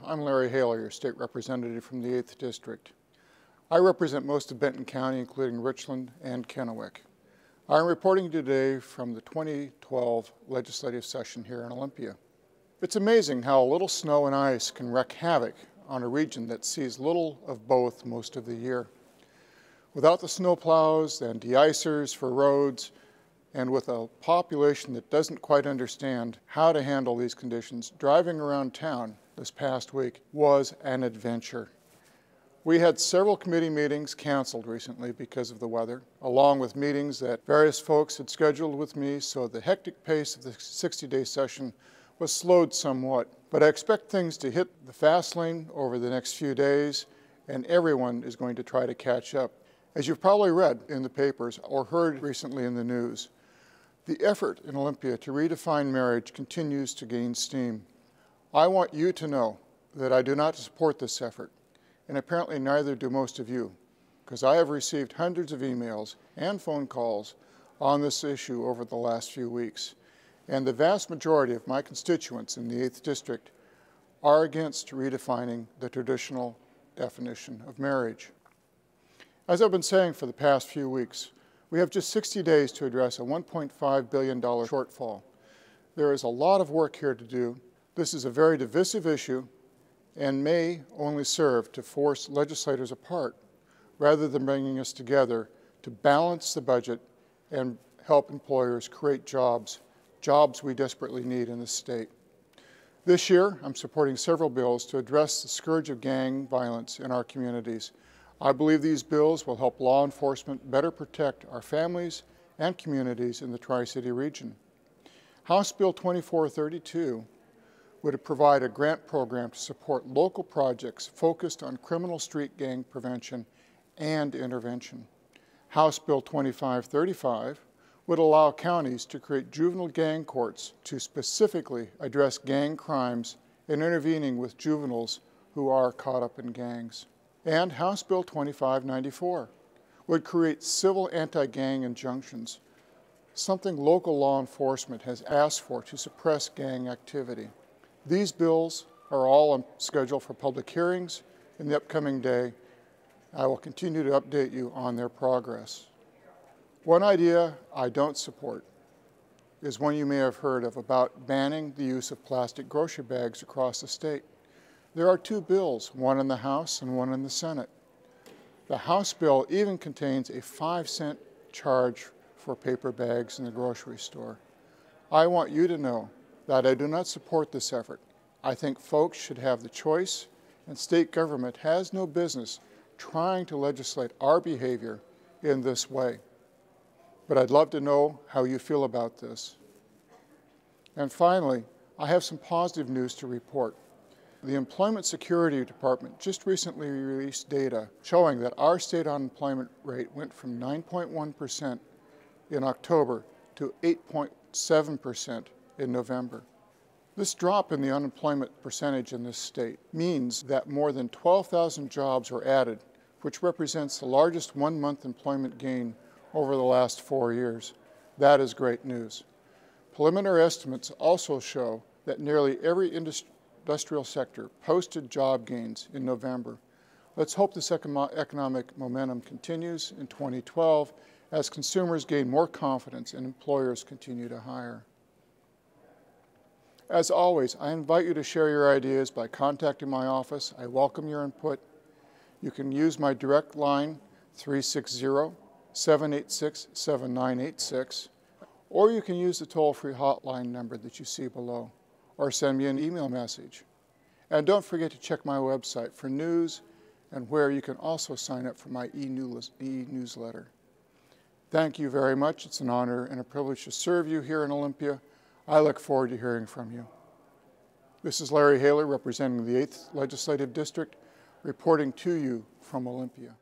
I'm Larry Haler, your state representative from the 8th District. I represent most of Benton County, including Richland and Kennewick. I'm reporting today from the 2012 legislative session here in Olympia. It's amazing how a little snow and ice can wreak havoc on a region that sees little of both most of the year. Without the snowplows and de-icers for roads, and with a population that doesn't quite understand how to handle these conditions, driving around town this past week was an adventure. We had several committee meetings canceled recently because of the weather, along with meetings that various folks had scheduled with me, so the hectic pace of the 60-day session was slowed somewhat. But I expect things to hit the fast lane over the next few days, and everyone is going to try to catch up. As you've probably read in the papers or heard recently in the news, the effort in Olympia to redefine marriage continues to gain steam. I want you to know that I do not support this effort, and apparently neither do most of you, because I have received hundreds of emails and phone calls on this issue over the last few weeks, and the vast majority of my constituents in the 8th District are against redefining the traditional definition of marriage. As I've been saying for the past few weeks, we have just 60 days to address a $1.5 billion shortfall. There is a lot of work here to do. This is a very divisive issue and may only serve to force legislators apart rather than bringing us together to balance the budget and help employers create jobs we desperately need in this state. This year, I'm supporting several bills to address the scourge of gang violence in our communities. I believe these bills will help law enforcement better protect our families and communities in the Tri-City region. House Bill 2432 would provide a grant program to support local projects focused on criminal street gang prevention and intervention. House Bill 2535 would allow counties to create juvenile gang courts to specifically address gang crimes and intervening with juveniles who are caught up in gangs. And House Bill 2594 would create civil anti-gang injunctions, something local law enforcement has asked for to suppress gang activity. These bills are all on schedule for public hearings in the upcoming day. I will continue to update you on their progress. One idea I don't support is one you may have heard of about banning the use of plastic grocery bags across the state. There are two bills, one in the House and one in the Senate. The House bill even contains a 5-cent charge for paper bags in the grocery store. I want you to know that I do not support this effort. I think folks should have the choice, and state government has no business trying to legislate our behavior in this way. But I'd love to know how you feel about this. And finally, I have some positive news to report. The Employment Security Department just recently released data showing that our state unemployment rate went from 9.1% in October to 8.7% in November. This drop in the unemployment percentage in this state means that more than 12,000 jobs were added, which represents the largest one-month employment gain over the last 4 years. That is great news. Preliminary estimates also show that nearly every industrial sector posted job gains in November. Let's hope this economic momentum continues in 2012 as consumers gain more confidence and employers continue to hire. As always, I invite you to share your ideas by contacting my office. I welcome your input. You can use my direct line, 360-786-7986, or you can use the toll-free hotline number that you see below, or send me an email message. And don't forget to check my website for news and where you can also sign up for my e-newsletter. Thank you very much. It's an honor and a privilege to serve you here in Olympia. I look forward to hearing from you. This is Larry Haler representing the 8th Legislative District, reporting to you from Olympia.